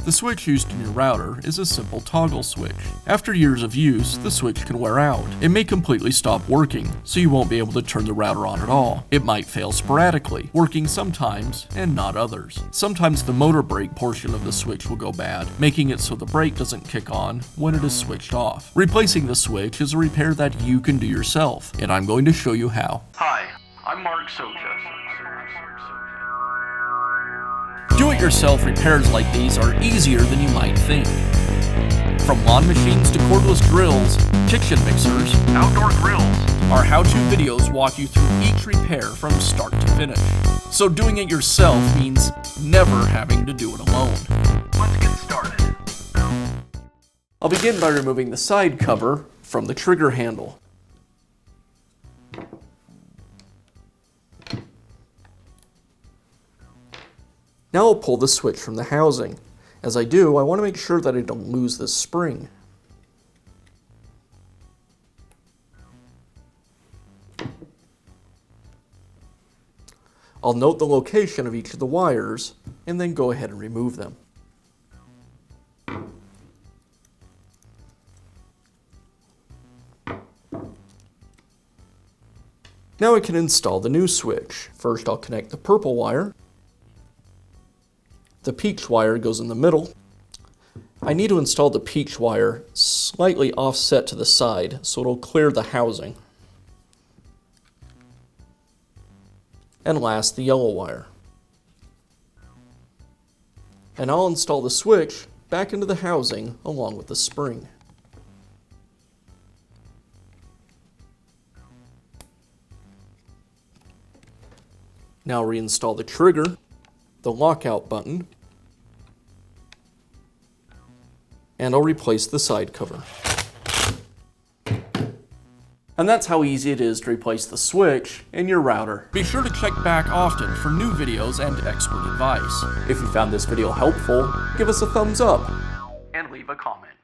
The switch used in your router is a simple toggle switch. After years of use, the switch can wear out. It may completely stop working, so you won't be able to turn the router on at all. It might fail sporadically, working sometimes and not others. Sometimes the motor brake portion of the switch will go bad, making it so the brake doesn't kick on when it is switched off. Replacing the switch is a repair that you can do yourself, and I'm going to show you how. Hi, I'm Mark Socha. Do-it-yourself repairs like these are easier than you might think. From lawn machines to cordless drills, kitchen mixers, Outdoor grills. our how-to videos walk you through each repair from start to finish. So doing it yourself means never having to do it alone. Let's get started. I'll begin by removing the side cover from the trigger handle. Now I'll pull the switch from the housing. As I do, I want to make sure that I don't lose this spring. I'll note the location of each of the wires and then go ahead and remove them. Now I can install the new switch. First I'll connect the purple wire. The peach wire goes in the middle. I need to install the peach wire slightly offset to the side so it'll clear the housing. And last, the yellow wire. And I'll install the switch back into the housing along with the spring. Now reinstall the trigger, the lockout button, and I'll replace the side cover. And that's how easy it is to replace the switch in your router. Be sure to check back often for new videos and expert advice. If you found this video helpful, give us a thumbs up And leave a comment.